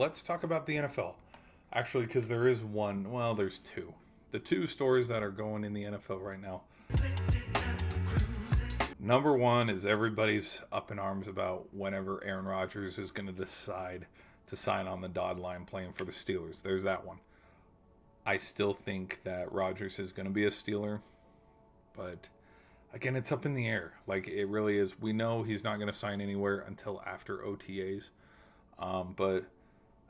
let's talk about the NFL. Actually, because there is one, well, there's two. The two stories that are going in the NFL right now. Number one is everybody's up in arms about whenever Aaron Rodgers is going to decide to sign on the dotted line playing for the Steelers. There's that one. I still think that Rodgers is going to be a Steeler, but again, it's up in the air. Like, it really is. We know he's not going to sign anywhere until after OTAs. But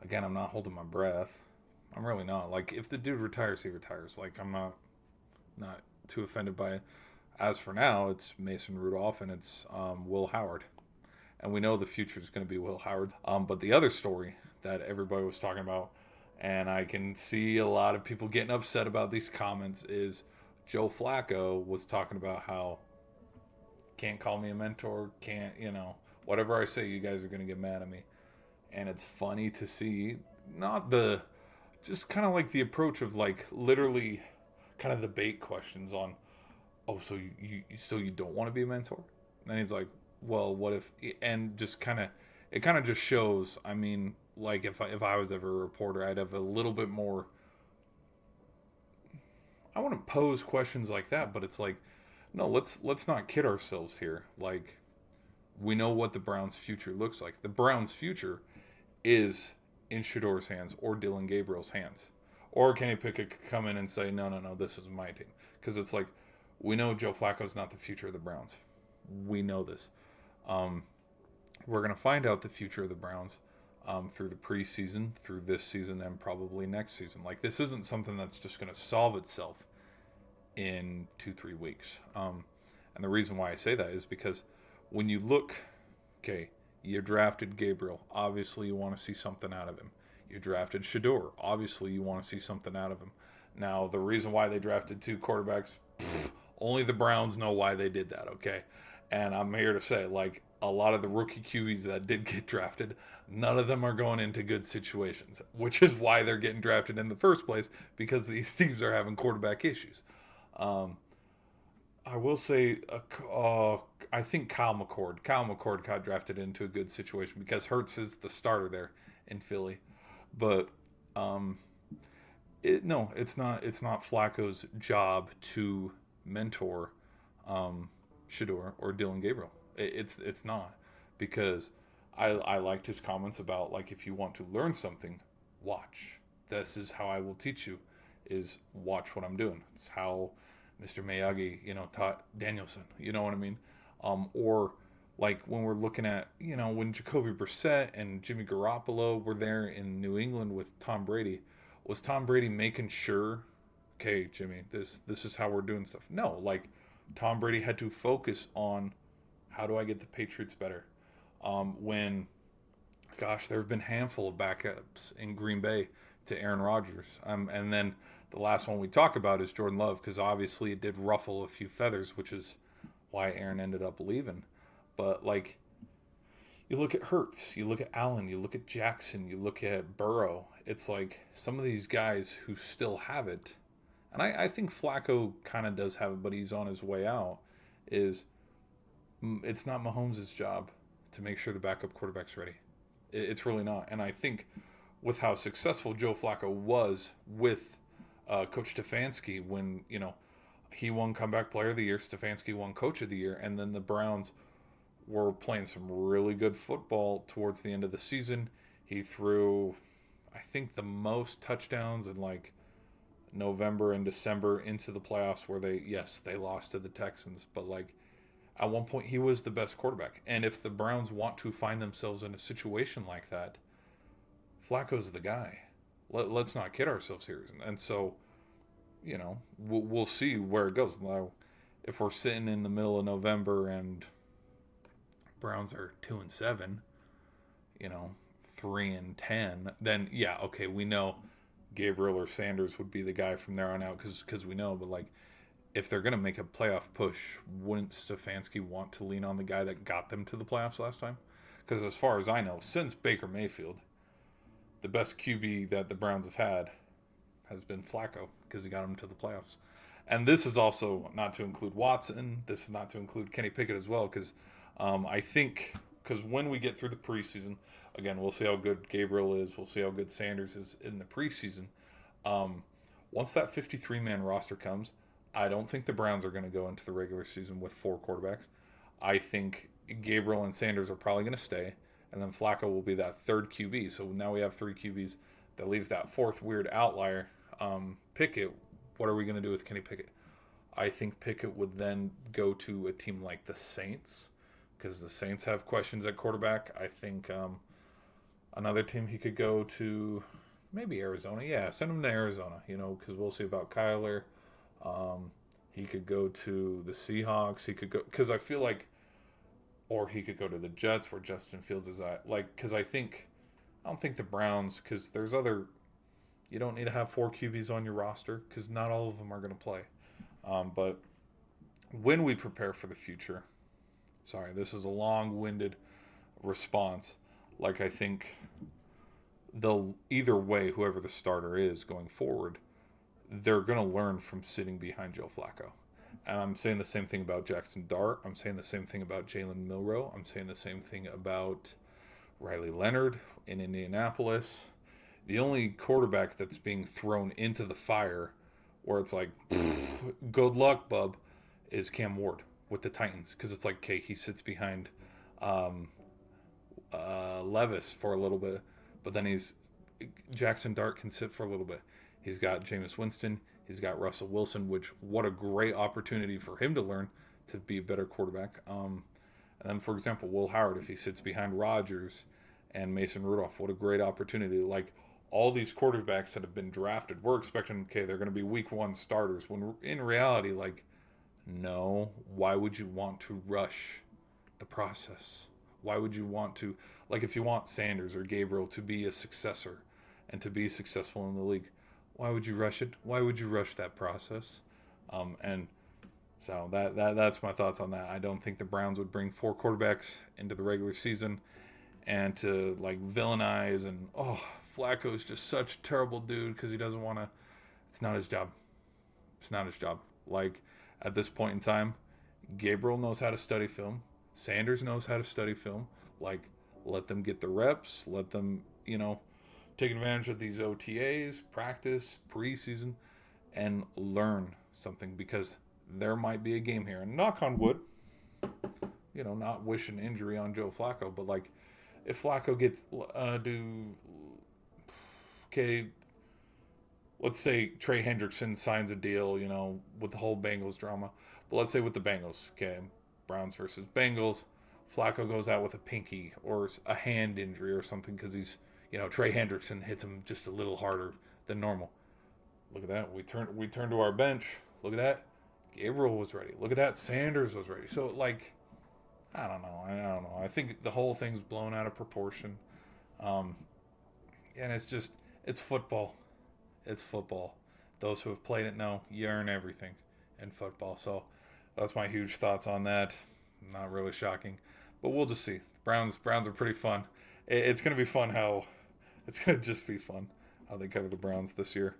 again, I'm not holding my breath. I'm really not. Like, if the dude retires, he retires. Like, I'm not too offended by it. As for now, it's Mason Rudolph and it's Will Howard. And we know the future is going to be Will Howard. But the other story that everybody was talking about, and I can see a lot of people getting upset about these comments, is Joe Flacco was talking about how can't call me a mentor, can't, whatever I say, you guys are going to get mad at me. And it's funny to see, just kind of like the approach of like literally kind of the bait questions on, oh, so you don't want to be a mentor? And he's like, well, what if, and just it kind of just shows, I mean, like if I was ever a reporter, I'd have a little bit more, I want to pose questions like that, but it's like, no, let's not kid ourselves here. Like, we know what the Browns' future looks like. The Browns' future is in Shador's hands or Dylan Gabriel's hands. Or Kenny Pickett could come in and say, no, this is my team. Because it's like, we know Joe Flacco's not the future of the Browns. We know this. We're going to find out the future of the Browns through the preseason, through this season, and probably next season. Like, this isn't something that's just going to solve itself in 2-3 weeks. And the reason why I say that is because when you look, okay, you drafted Gabriel. Obviously, you want to see something out of him. You drafted Shador. Obviously, you want to see something out of him. Now, the reason why they drafted two quarterbacks, only the Browns know why they did that, okay? And I'm here to say, like, a lot of the rookie QBs that did get drafted, none of them are going into good situations, which is why they're getting drafted in the first place, because these teams are having quarterback issues. I will say, I think Kyle McCord got drafted into a good situation because Hurts is the starter there in Philly. But it's not Flacco's job to mentor Shador or Dylan Gabriel. It's not, because I liked his comments about, like, if you want to learn something, watch. This is how I will teach you, is watch what I'm doing. It's how Mr. Miyagi, taught Danielson. You know what I mean? Or like when we're looking at, when Jacoby Brissett and Jimmy Garoppolo were there in New England with Tom Brady, was Tom Brady making sure, okay, Jimmy, this is how we're doing stuff? No, like Tom Brady had to focus on how do I get the Patriots better? There have been a handful of backups in Green Bay to Aaron Rodgers. And then the last one we talk about is Jordan Love, because obviously it did ruffle a few feathers, which is why Aaron ended up leaving. But, like, you look at Hurts, you look at Allen, you look at Jackson, you look at Burrow. It's like some of these guys who still have it, and I think Flacco kind of does have it, but he's on his way out, it's not Mahomes' job to make sure the backup quarterback's ready. It's really not. And I think with how successful Joe Flacco was with Coach Stefanski, when, he won Comeback Player of the Year, Stefanski won Coach of the Year, and then the Browns were playing some really good football towards the end of the season. He threw, I think, the most touchdowns in like November and December into the playoffs, where they lost to the Texans, but like at one point he was the best quarterback. And if the Browns want to find themselves in a situation like that, Flacco's the guy. Let's not kid ourselves here. And so, we'll see where it goes. Now, if we're sitting in the middle of November and Browns are 2-7, 3-10, then yeah, okay, we know Gabriel or Sanders would be the guy from there on out, because we know. But like, if they're gonna make a playoff push, wouldn't Stefanski want to lean on the guy that got them to the playoffs last time? Because as far as I know, since Baker Mayfield, the best QB that the Browns have had has been Flacco, because he got them to the playoffs. And this is also not to include Watson. This is not to include Kenny Pickett as well, because I think because when we get through the preseason, again, we'll see how good Gabriel is. We'll see how good Sanders is in the preseason. Once that 53-man roster comes, I don't think the Browns are going to go into the regular season with 4 quarterbacks. I think Gabriel and Sanders are probably going to stay, and then Flacco will be that third QB. So now we have 3 QBs. That leaves that fourth weird outlier, Pickett. What are we going to do with Kenny Pickett? I think Pickett would then go to a team like the Saints, because the Saints have questions at quarterback. I think another team he could go to, maybe Arizona. Yeah, send him to Arizona, because we'll see about Kyler. He could go to the Seahawks. He could go, because I feel like, or he could go to the Jets where Justin Fields is at. Because I don't think the Browns, because there's other, you don't need to have 4 QBs on your roster, because not all of them are going to play. But when we prepare for the future, sorry, this is a long-winded response. I think they'll, either way, whoever the starter is going forward, they're going to learn from sitting behind Joe Flacco. And I'm saying the same thing about Jackson Dart. I'm saying the same thing about Jalen Milroe. I'm saying the same thing about Riley Leonard in Indianapolis. The only quarterback that's being thrown into the fire where it's like, good luck, bub, is Cam Ward with the Titans. Because it's like, okay, he sits behind Levis for a little bit, but then Jackson Dart can sit for a little bit. He's got Jameis Winston. He's got Russell Wilson, which, what a great opportunity for him to learn to be a better quarterback. And then, for example, Will Howard, if he sits behind Rodgers and Mason Rudolph, what a great opportunity. All these quarterbacks that have been drafted, we're expecting, okay, they're going to be week 1 starters. When in reality, no, why would you want to rush the process? Why would you want to, if you want Sanders or Gabriel to be a successor and to be successful in the league, why would you rush it? Why would you rush that process? And so that's my thoughts on that. I don't think the Browns would bring 4 quarterbacks into the regular season and to villainize and, Flacco is just such a terrible dude because he doesn't want to. It's not his job. It's not his job. At this point in time, Gabriel knows how to study film. Sanders knows how to study film. Let them get the reps. Let them, take advantage of these OTAs, practice, preseason, and learn something, because there might be a game here. And knock on wood, not wishing injury on Joe Flacco, but if Flacco gets okay, let's say Trey Hendrickson signs a deal, with the whole Bengals drama. But let's say with the Bengals, okay, Browns versus Bengals, Flacco goes out with a pinky or a hand injury or something because he's, Trey Hendrickson hits him just a little harder than normal. Look at that. We turn to our bench. Look at that. Gabriel was ready. Look at that. Sanders was ready. So, I don't know. I think the whole thing's blown out of proportion. And it's football. It's football. Those who have played it know you earn everything in football. So that's my huge thoughts on that. Not really shocking, but we'll just see. Browns are pretty fun. It's going to be fun it's going to just be fun how they cover the Browns this year.